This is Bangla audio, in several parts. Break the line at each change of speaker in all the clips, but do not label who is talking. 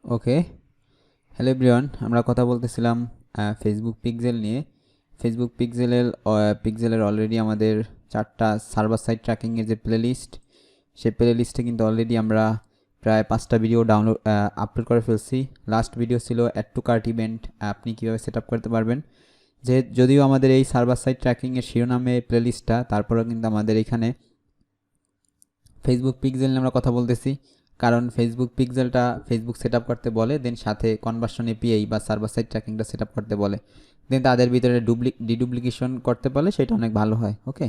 ওকে, হ্যালো এভরিওয়ান, আমরা কথা বলতেছিলাম ফেসবুক পিক্সেল নিয়ে। ফেসবুক পিক্সেলের অলরেডি আমাদের 4টা সার্ভার সাইড ট্র্যাকিংয়ের যে প্লেলিস্ট, সেই প্লেলিস্টে কিন্তু অলরেডি আমরা প্রায় 5টা ভিডিও আপলোড করে ফেলছি। লাস্ট ভিডিও ছিল অ্যাড টু কার্ট ইভেন্ট, আপনি কীভাবে সেট আপ করতে পারবেন। যদিও আমাদের এই সার্ভার সাইড ট্র্যাকিংয়ের শিরোনামে প্লেলিস্টটা, তারপরেও কিন্তু আমাদের এখানে ফেসবুক পিক্সেল নিয়ে আমরা কথা বলতেছি, কারণ ফেসবুক পিক্সেলটা ফেসবুক সেট আপ করতে বলে, দেন সাথে কনভার্সন এপিআই বা সার্ভার সাইড ট্র্যাকিংটা সেট আপ করতে বলে, দেন তাদের ভিতরে ডিডুপ্লিকেশন করতে বলে, সেটা অনেক ভালো হয়। ওকে,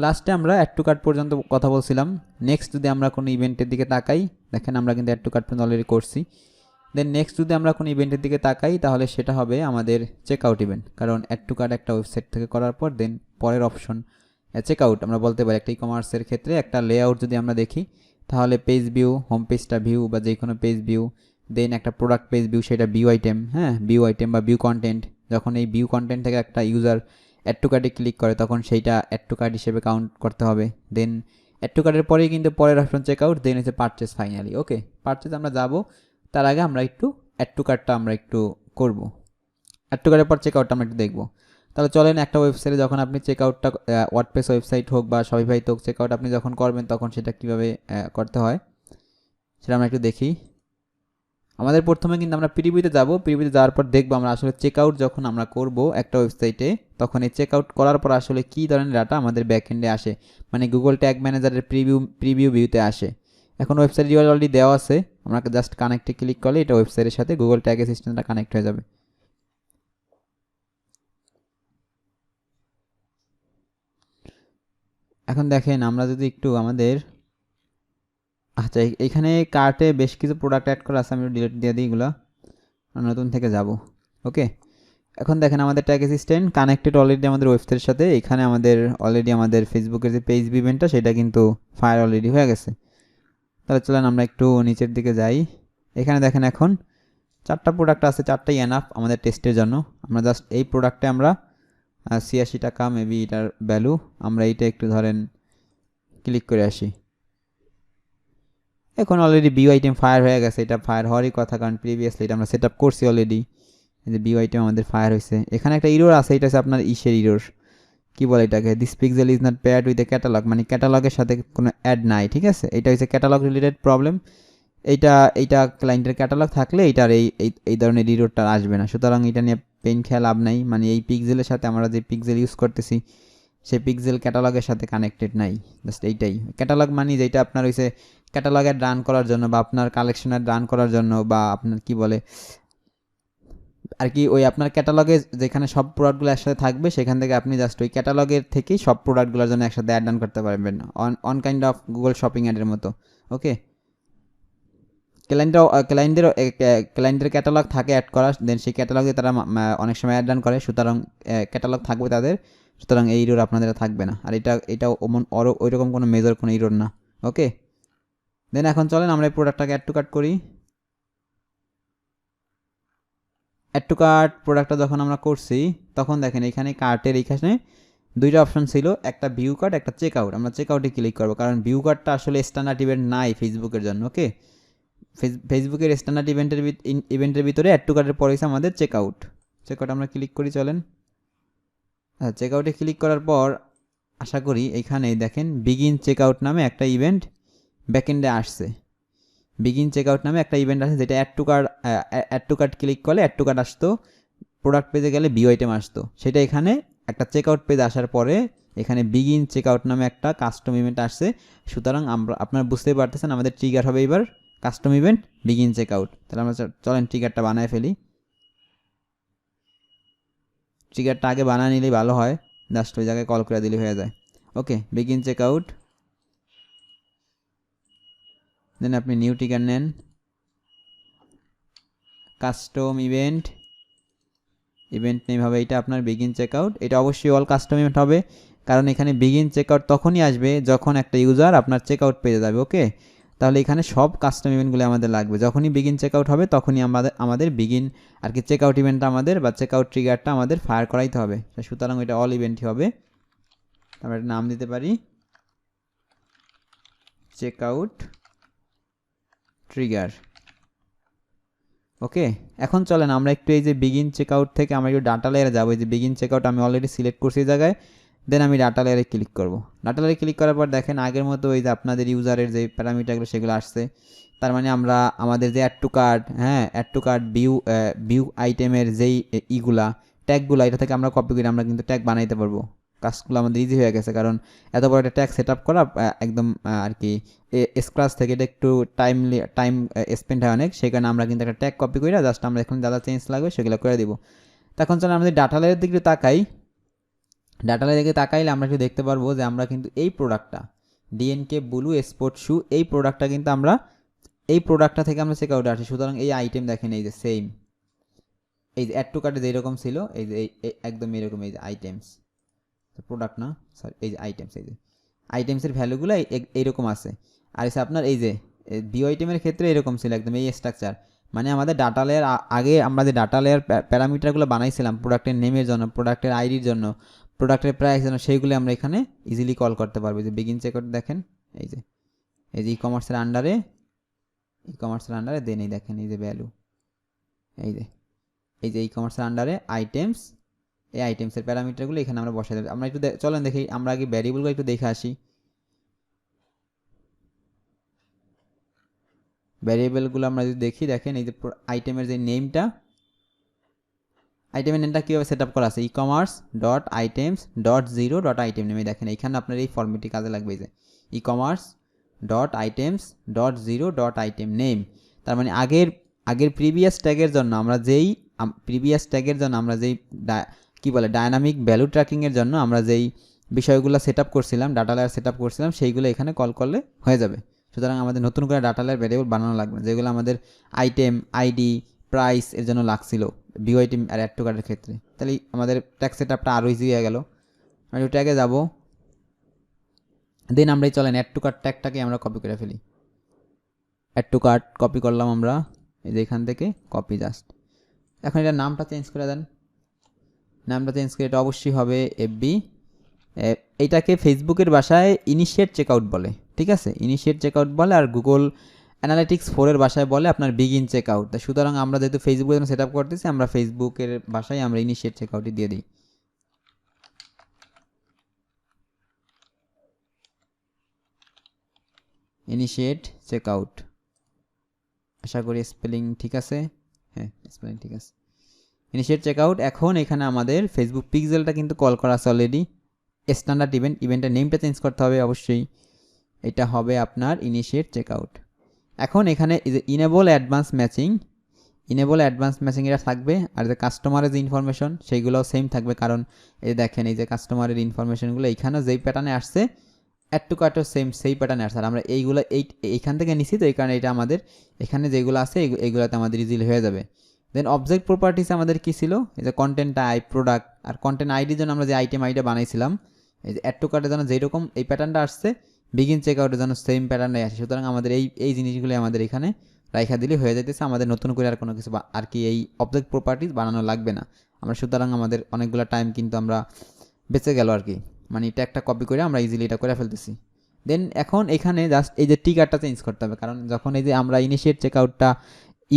লাস্টে আমরা অ্যাড টু কার্ট পর্যন্ত কথা বলছিলাম। নেক্সট যদি আমরা কোনো ইভেন্টের দিকে তাকাই, দেখেন আমরা কিন্তু অ্যাড টু কার্ট পর্যন্ত অলরেডি করছি। দেন নেক্সট যদি আমরা কোনো ইভেন্টের দিকে তাকাই, তাহলে সেটা হবে আমাদের চেক আউট ইভেন্ট, কারণ অ্যাড টু কার্ট একটা ওয়েবসাইট থেকে করার পর দেন পরের অপশন চেক আউট। আমরা বলতে পারি একটা ই কমার্সের ক্ষেত্রে একটা লেআউট যদি আমরা দেখি, তাহলে পেজ ভিউ, হোম পেজটা ভিউ বা যে কোনো পেজ ভিউ, দেন একটা প্রোডাক্ট পেজ ভিউ, সেটা ভিউ আইটেম, হ্যাঁ ভিউ আইটেম বা ভিউ কন্টেন্ট। যখন এই ভিউ কন্টেন্ট থেকে একটা ইউজার অ্যাড টু কার্টে ক্লিক করে, তখন সেইটা অ্যাড টু কার্ট হিসেবে কাউন্ট করতে হবে। দেন অ্যাড টু কার্টের পরেই কিন্তু পরের অপশন চেক আউট, দেন হচ্ছে পারচেস ফাইনালি। ওকে, পারচেস আমরা যাব, তার আগে আমরা একটু অ্যাড টু কার্টটা আমরা একটু করব। অ্যাড টু কার্টের পর চেক আউটটা আমরা একটু দেখবো। তাহলে চলেন, একটা ওয়েবসাইটে যখন আপনি চেক আউটটা, ওয়ার্ডপ্রেস ওয়েবসাইট হোক বা শপিফাই হোক, চেক আউট আপনি যখন করবেন তখন সেটা কীভাবে করতে হয় সেটা আমরা একটু দেখি। আমাদের প্রথমে কিন্তু আমরা প্রিভিউতে যাব, প্রিভিউতে যাওয়ার পর দেখবো আমরা আসলে চেক আউট যখন আমরা করব একটা ওয়েবসাইটে, তখন এই চেক আউট করার পর আসলে কী ধরনের ডাটা আমাদের ব্যাকএন্ডে আসে, মানে গুগল ট্যাগ ম্যানেজারের প্রিভিউ ভিউতে আসে। এখন ওয়েবসাইট ইউআরএল অলরেডি দেওয়া আছে, আমরা জাস্ট কানেক্টে ক্লিক করলে এটা ওয়েবসাইটের সাথে গুগল ট্যাগ অ্যাসিস্ট্যান্টটা কানেক্ট হয়ে যাবে। এখন দেখেন আমরা যদি একটু আমাদের, আচ্ছা এইখানে কার্টে বেশ কিছু প্রোডাক্ট অ্যাড করা আছে, আমি ডিলিট দিয়ে দিই এগুলো, নতুন থেকে যাব। ওকে, এখন দেখেন আমাদের ট্যাগ অ্যাসিস্ট্যান্ট কানেক্টেড অলরেডি আমাদের ওয়েবসাইটের সাথে। এখানে আমাদের অলরেডি আমাদের ফেসবুকের যে পেজ ইভেন্টটা সেটা কিন্তু ফায়ার অলরেডি হয়ে গেছে। তাহলে চলেন আমরা একটু নিচের দিকে যাই। এখানে দেখেন এখন 4টা প্রোডাক্ট আছে, 4টাই এনাফ আমাদের টেস্টের জন্য। আমরা জাস্ট এই প্রোডাক্টে আমরা 86 টাকা মেবি এটার ভ্যালু, আমরা এইটা একটু ধরেন ক্লিক করে আসি। এখন অলরেডি বিউ আইটেম ফায়ার হয়ে গেছে, এটা ফায়ার হওয়ারই কথা, কারণ প্রিভিয়াসলি এটা আমরা সেট আপ করছি অলরেডি। এই যে বিউ আইটেম আমাদের ফায়ার হয়েছে। এখানে একটা ইরোর আছে, এটা হচ্ছে আপনার ইসের ইরোর, কি বলে এটাকে, this pixel is not paired with a catalogue, মানে ক্যাটালগের সাথে কোনো অ্যাড নাই। ঠিক আছে, এটা হচ্ছে ক্যাটালগ রিলেটেড প্রবলেম। এইটা ক্লায়েন্টের ক্যাটালগ থাকলে এইটার এই ধরনের ইরোরটা আসবে না, সুতরাং এটা নিয়ে পেন খেয়াল লাভ নাই। মানে এই পিক্সেলের সাথে আমরা যে পিক্সেল ইউজ করতেছি সেই পিক্সেল ক্যাটালগের সাথে কানেক্টেড নাই, জাস্ট এইটাই ক্যাটালগ। মানে যেটা আপনার হয়েছে ক্যাটালগের রান করার জন্য বা আপনার কালেকশনের রান করার জন্য, বা আপনার কি বলে আর কি, ওই আপনার ক্যাটালগে যেখানে সব প্রোডাক্টগুলো একসাথে থাকবে, সেখান থেকে আপনি জাস্ট ওই ক্যাটালগের থেকেই সব প্রোডাক্টগুলোর জন্য একসাথে অ্যাড রান করতে পারবেন, on kind of Google shopping অ্যাডের মতো। ওকে, ক্লায়েন্টের ক্যাটালগ থাকে অ্যাড করা, দেন সেই ক্যাটালগে তারা অনেক সময় অ্যাড রান করে, সুতরাং ক্যাটালগ থাকবে তাদের, সুতরাং এই ইরোর আপনাদের থাকবে না। আর এটা ওই রকম কোনো মেজর কোনো ইরোর না। ওকে, দেন এখন চলেন আমরা এই প্রোডাক্টটাকে অ্যাড টু কার্ট করি। অ্যাড টু কার্ট প্রোডাক্টটা যখন আমরা করছি, তখন দেখেন এখানে কার্টের এইখানে 2টা অপশন ছিল, একটা ভিউ কার্ট, একটা চেক আউট। আমরা চেক আউটে ক্লিক করবো, কারণ ভিউ কার্টটা আসলে স্ট্যান্ডার্ড ইভেন্ট নাই ফেসবুকের জন্য। ওকে, ফেসবুকের স্ট্যান্ডার্ড ইভেন্টের ভিতরে অ্যাড টু কার্টের পরে আমাদের চেক আউট। চেক আউট আমরা ক্লিক করি, চলেন। চেক আউটে ক্লিক করার পর আশা করি এখানে দেখেন বিগিন চেক আউট নামে একটা ইভেন্ট ব্যাকএন্ডে আসছে। বিগিন চেক আউট নামে একটা ইভেন্ট আছে, যেটা অ্যাড টু কার্ট ক্লিক করলে অ্যাড টু কার্ট আসতো, প্রোডাক্ট পেজে গেলে ভিউ আইটেম আসতো। সেটা এখানে একটা চেক আউট পেজ আসার পরে এখানে বিগিন চেক আউট নামে একটা কাস্টম ইভেন্ট আসছে। সুতরাং আপনারা বুঝতেই পারতেছেন আমাদের ট্রিগার হবে এবার custom event begin check out. তাহলে আমরা চলেন ট্রিগারটা বানায় ফেলি। ট্রিগারটা আগে বানিয়ে নিলেই ভালো হয়, জাস্ট ওই জায়গায় কল করে দিলে হয়ে যায়। ওকে, বিগিন চেক আউট, দেন আপনি নিউ ট্রিগার নেন, কাস্টম ইভেন্ট নেম হবে এটা আপনার বিগিন চেক আউট। এটা অবশ্যই অল কাস্টম ইভেন্ট হবে, কারণ এখানে বিগিন চেক আউট তখনই আসবে যখন একটা ইউজার আপনার চেক আউট পেয়ে যাবে। ওকে, তাহলে এখানে সব কাস্টম ইভেন্টগুলো আমাদের লাগবে, যখনই বিগিন চেক আউট হবে তখনই আমাদের বিগিন আর কি চেক আউট ইভেন্টটা আমাদের বা চেক আউট ট্রিগারটা আমাদের ফায়ার করাইতে হবে। সুতরাং এটা অল ইভেন্টই হবে। আমরা একটা নাম দিতে পারি চেক আউট ট্রিগার। ওকে, এখন চলেন আমরা একটু এই যে বিগিন চেকআউট থেকে আমরা একটু ডাটা লেয়ারে যাবো। এই যে বিগিন চেকআউট আমি অলরেডি সিলেক্ট করছি এই জায়গায়, দেন আমি ডাটা লেয়ারে ক্লিক করব। ডাটা লেয়ারে ক্লিক করার পর দেখেন আগের মতো এই যে আপনাদের ইউজারের যে প্যারামিটারগুলো সেগুলো আসছে। তার মানে আমরা আমাদের যে অ্যাড টু কার্ট, হ্যাঁ অ্যাড টু কার্ট ভিউ আইটেমের যেই ইগুলা ট্যাগগুলো, এটা থেকে আমরা কপি করে আমরা কিন্তু ট্যাগ বানাইতে পারবো। কাজগুলো আমাদের ইজি হয়ে গেছে, কারণ এত বড় একটা ট্যাগ সেট আপ করা একদম আর কি স্ক্রাচ থেকে এটা একটু টাইম স্পেন্ড হয় অনেক, সেই কারণে আমরা কিন্তু একটা ট্যাগ কপি করে জাস্ট আমরা এখন যা চেঞ্জ লাগবে সেগুলো করে দিব। তখন চলো আমাদের ডাটা লেয়ারের দিকে তাকাই। ডাটা লেয়ারের দিকে তাকাইলে আমরা একটু দেখতে পারবো যে আমরা কিন্তু এই প্রোডাক্টটা ডিএনকে ব্লু স্পোর্ট শু, এই প্রোডাক্টটা কিন্তু আমরা এই প্রোডাক্টটা থেকে আমরা চেক আউটে আসি। সুতরাং এই আইটেম দেখেন এই যে সেম, এই যে অ্যাড টু কার্টে যেরকম ছিল এই যে একদম এরকম, এই যে আইটেমস প্রোডাক্ট না সরি এই যে আইটেমস, এই যে আইটেমসের ভ্যালুগুলো এইরকম আছে। আর এসে আপনার এই যে ভিউ আইটেমের ক্ষেত্রে এরকম ছিল একদম এই স্ট্রাকচার। মানে আমাদের ডাটা লেয়ার আগে আমরা যে ডাটা লেয়ার প্যারামিটারগুলো বানাইছিলাম প্রোডাক্টের নেমের জন্য, প্রোডাক্টের আইডির জন্য, প্রোডাক্টের প্রাইস জন্য, সেইগুলো আমরা এখানে ইজিলি কল করতে পারবো। যে বিগিন চেকআউট দেখেন এই যে ই কমার্সের আন্ডারে দেন এই দেখেন এই যে ভ্যালু, এই যে ই কমার্সের আন্ডারে আইটেমস, এই আইটেমসের প্যারামিটারগুলো এখানে আমরা বসাই দেবো। আমরা একটু চলেন দেখি, আমরা আগে ভ্যারিয়েবলগুলো একটু দেখে আসি। ভ্যারিয়েবলগুলো আমরা যদি দেখি, দেখেন এই যে আইটেমের যে নেমটা, আইটেমের নেমটা কীভাবে সেট আপ করা আছে, e commerce dot items dot zero dot item নেমে দেখেন এইখানে আপনার এই ফর্মেটটি কাজে লাগবে। যে e commerce dot items dot zero dot item name, তার মানে আগের প্রিভিয়াস ট্যাগের জন্য আমরা যেই কী বলে ডায়নামিক ভ্যালু ট্র্যাকিংয়ের জন্য আমরা যেই বিষয়গুলো সেট আপ করছিলাম, ডাটা লেয়ার সেট আপ করছিলাম, সেইগুলো এখানে কল করলে হয়ে যাবে। সুতরাং আমাদের নতুন করে ডাটা লেয়ার ভ্যারিয়েবল বানানো লাগবে না, যেগুলো আমাদের আইটেম, আইডি, প্রাইস এর জন্য লাগছিল ভিউ আইটেম আর অ্যাড টু কার্টের ক্ষেত্রে। তাহলে আমাদের ট্যাগ সেট আপটা আরও ইজি হয়ে গেল। আমি ট্যাগে যাব, দেন আমরা চলেন অ্যাড টু কার্ট ট্যাগটাকে আমরা কপি করে ফেলি। অ্যাড টু কার্ট কপি করলাম আমরা, এই যে এখান থেকে কপি জাস্ট। এখন এটার নামটা চেঞ্জ করে দেন, নামটা চেঞ্জ করে এটা অবশ্যই হবে এফবি। এইটাকে ফেসবুকের ভাষায় ইনিশিয়েট চেকআউট বলে, ঠিক আছে, ইনিশিয়েট চেকআউট বলে। আর গুগল অ্যানালিটিক্স 4-এর ভাষায় বলে আপনার বিগিন চেকআউট। সুতরাং আমরা যেহেতু ফেসবুকের জন্য সেট আপ করতেছি, আমরা ফেসবুকের ভাষায় আমরা ইনিশিয়েট চেকআউটই দিয়ে দিই। ইনিশিয়েট চেকআউট, আশা করি স্পেলিং ঠিক আছে, হ্যাঁ স্পেলিং ঠিক আছে, ইনিশিয়েট চেকআউট। এখন এখানে আমাদের ফেসবুক পিক্সেলটা কিন্তু কল করা আছে অলরেডি। স্ট্যান্ডার্ড ইভেন্টের নেমটা চেঞ্জ করতে হবে অবশ্যই, এটা হবে আপনার ইনিশিয়েট চেকআউট। এখন এখানে এই যে ইনেবল অ্যাডভান্স ম্যাচিং এটা থাকবে। আর যে কাস্টমারের যে ইনফরমেশন সেইগুলোও সেম থাকবে, কারণ এই দেখেন এই যে কাস্টমারের ইনফরমেশনগুলো এইখানেও যেই প্যাটার্নে আসছে, অ্যাড টু কার্টও সেই প্যাটার্নে আসছে। আর আমরা এইগুলো এইখান থেকে নিছি, তো এই কারণে এটা আমাদের এখানে যেগুলো আছে এইগুলোতে আমাদের ইজিলি হয়ে যাবে। দেন অবজেক্ট প্রপার্টিস আমাদের কী ছিল, এই যে কন্টেন্ট টাইপ, প্রোডাক্ট আর কন্টেন্ট আইডির জন্য আমরা যে আইটেম আইডিটা বানাইছিলাম, এই যে অ্যাড টু কার্টের জন্য যেরকম এই প্যাটার্নটা আসছে, বিগিন চেকআউটের জন্য সেম প্যাটার্নটাই আসে। সুতরাং আমাদের এই জিনিসগুলো আমাদের এখানে রাইখা দিলে হয়ে যেতেছে, আমাদের নতুন করে আর কোনো কিছু আর কি এই অবজেক্ট প্রপার্টিস বানানো লাগবে না আমরা। সুতরাং আমাদের অনেকগুলো টাইম কিন্তু আমরা বেঁচে গেল আর কি, মানে এটা একটা কপি করে আমরা ইজিলি এটা করে ফেলতেছি। দেন এখন এখানে জাস্ট এই যে টিকারটা চেঞ্জ করতে হবে, কারণ যখন এই যে আমরা ইনিশিয়েট চেকআউটটা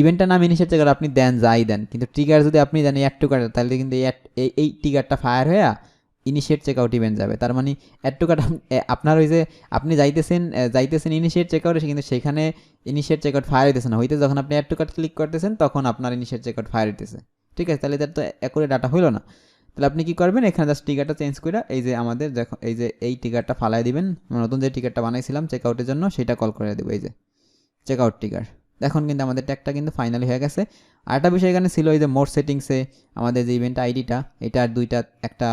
ইভেন্টটার নাম ইনিশিয়েট চেকআউট আপনি দেন যাই দেন, কিন্তু ট্রিগার যদি আপনি দেন অ্যাড টু কার্ট, তাহলে কিন্তু এই ট্রিগারটা ফায়ার হয়ে ইনিশিয়েট চেকআউট ইভেন্ট যাবে। তার মানে অ্যাড টু কার্ট আপনার ওই যে আপনি যাইতেছেন ইনিশিয়েট চেকআউটে, কিন্তু সেখানে ইনিশিয়েট চেকআউট ফায়ার হইতেছে না, হইতে যখন আপনি অ্যাড টু কার্ট ক্লিক করতেছেন তখন আপনার ইনিশিয়েট চেকআউট ফায়ার হইতেছে, ঠিক আছে। তাহলে তার তো অ্যাকুরেট ডাটা হইলো না। তাহলে আপনি কী করবেন, এখানে জাস্ট টিকারটা চেঞ্জ করে এই যে আমাদের দেখো এই যে এই টিকারটা ফালাই দিবেন, নতুন যে টিকারটা বানাইছিলাম চেকআউটের জন্য সেটা কল করে দেবো, এই যে চেকআউট টিকার। দেখুন কিন্তু আমাদের ট্যাগটা কিন্তু ফাইনালি হয়ে গেছে। আরেকটা বিষয় এখানে ছিল, এই যে মোর সেটিংসে আমাদের যে ইভেন্ট আইডিটা, এটা একটা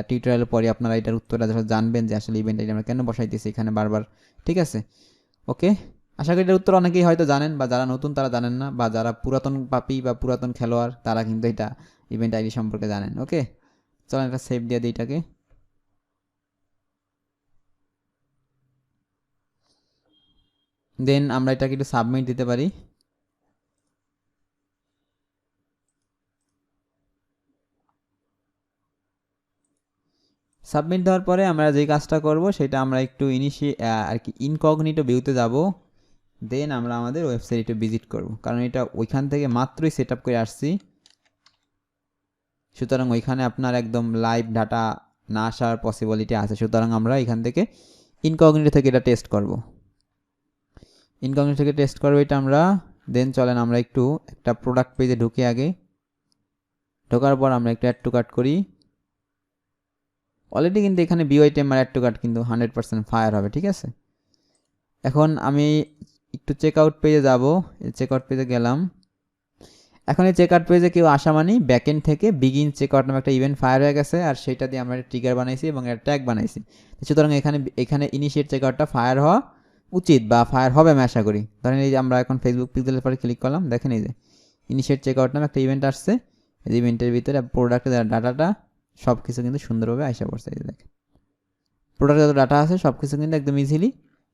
টিউটোরিয়ালের পরে আপনারা এটার উত্তরটা যখন জানবেন যে আসলে ইভেন্ট আইডি আমরা কেন বসাইতেছি এখানে বারবার, ঠিক আছে। ওকে, আশা করি এটার উত্তর অনেকেই হয়তো জানেন, বা যারা নতুন তারা জানেন না, বা যারা পুরাতন পাপি বা পুরাতন খেলোয়াড় তারা কিন্তু এটা ইভেন্ট আইডি সম্পর্কে জানেন। ওকে, চলেন একটা সেভ দিয়ে দিই এটাকে। দেন আমরা এটাকে একটু সাবমিট দিতে পারি। সাবমিট দেওয়ার পরে আমরা যে কাজটা করব সেটা আমরা একটু আর কি ইনকগনিটো ভিউতে যাব। দেন আমরা আমাদের ওয়েবসাইটে ভিজিট করব, কারণ এটা ওইখান থেকে মাত্রই সেট আপ করে আসছি। সুতরাং ওইখানে আপনার একদম লাইভ ডাটা না আসার পসিবিলিটি আছে। সুতরাং আমরা এখান থেকে ইনকগনিটো থেকে এটা টেস্ট করব। ইনকগনিটো থেকে টেস্ট করবো এটা আমরা। দেন চলেন আমরা একটু একটা প্রোডাক্ট পেজে ঢুকে আগে, ঢোকার পর আমরা একটু অ্যাড টু কার্ট করি। অলরেডি কিন্তু এখানে বিওআইটেম আর অ্যাড টু কার্ট কিন্তু 100% ফায়ার হবে, ঠিক আছে। এখন আমি একটু চেক আউট পেজে যাব, চেক আউট পেজে গেলাম। এখন এই চেক আউট পেজে কেউ আসা মানে ব্যাকএন্ড থেকে বিগিন চেক আউট নামে একটা ইভেন্ট ফায়ার হয়ে গেছে, আর সেটা দিয়ে আমরা একটা ট্রিগার বানাইছি এবং একটা ট্যাগ বানাইছি। সুতরাং এখানে ইনিশিয়েট চেক আউটটা ফায়ার হওয়া উচিত বা ফায়ার হবে আমি আশা করি। ধরেন এই যে আমরা এখন ফেসবুক পিক্সেলের পরে ক্লিক করলাম, দেখেন এই যে ইনিশিয়েট চেক আউট নামে একটা ইভেন্ট আসছে। এই ইভেন্টের ভিতরে প্রোডাক্টের ডাটাটা সব কিছু কিন্তু সুন্দরভাবে আসা পড়ছে। এই যে দেখেন প্রোডাক্টের যত ডাটা আছে সব কিছু কিন্তু একদম ইজিলি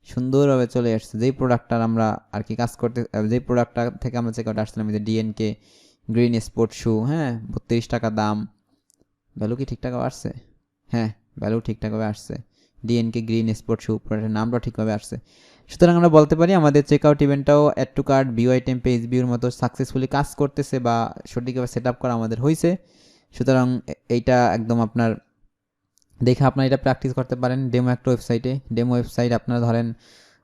সুন্দরভাবে চলে আসছে। যেই প্রোডাক্টটার আমরা আর কি কাজ করতে, যেই প্রোডাক্টটা থেকে আমরা চেক আউট আসছিলাম, যে ডিএনকে গ্রিন স্পোর্ট শু, হ্যাঁ 32 টাকা দাম। ভ্যালু কি ঠিকঠাকভাবে আসছে? হ্যাঁ, ভ্যালু ঠিকঠাকভাবে আসছে। ডিএনকে গ্রিন স্পোর্ট শু প্রোডাক্টের নামটা ঠিকভাবে আসছে। সুতরাং আমরা বলতে পারি আমাদের চেক আউট ইভেন্টটাও add to cart, view item, page ভিউর মতো সাকসেসফুলি কাজ করতেছে বা সঠিকভাবে সেট আপ করা আমাদের হয়েছে। সুতরাং এইটা একদম আপনার দেখে আপনারা এটা প্র্যাকটিস করতে পারেন ডেমো একটা ওয়েবসাইটে। ডেমো ওয়েবসাইট আপনারা ধরেন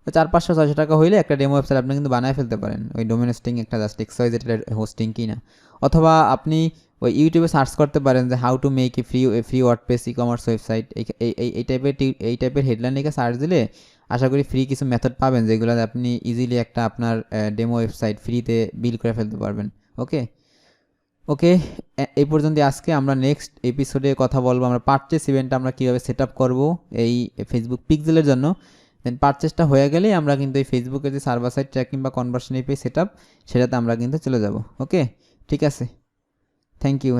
400-500-600 টাকা হইলে একটা ডেমো ওয়েবসাইট আপনি কিন্তু বানায় ফেলতে পারেন। ওই ডোমেন হোস্টিং একটা জাস্ট XYZ হোস্টিং কিনা, অথবা আপনি ওই ইউটিউবে সার্চ করতে পারেন যে how to make a free WordPress e commerce website. এই টাইপের হেডলাইন লিখে সার্চ দিলে আশা করি ফ্রি কিছু মেথড পাবেন, যেগুলো আপনি ইজিলি একটা আপনার ডেমো ওয়েবসাইট ফ্রিতে বিল্ড করে ফেলতে পারবেন। ওকে, এই পর্যন্ত আজকে। আমরা নেক্সট এপিসোডে কথা বলবো আমরা পারচেস ইভেন্টটা আমরা কীভাবে সেট আপ করবো এই ফেসবুক পিক্সেলের জন্য। দেন পারচেসটা হয়ে গেলেই আমরা কিন্তু এই ফেসবুকের যে সার্ভার সাইড ট্র্যাকিং বা কনভার্সন এপিআই সেট আপ, সেটাতে আমরা কিন্তু চলে যাব। ওকে, ঠিক আছে, থ্যাংক ইউ।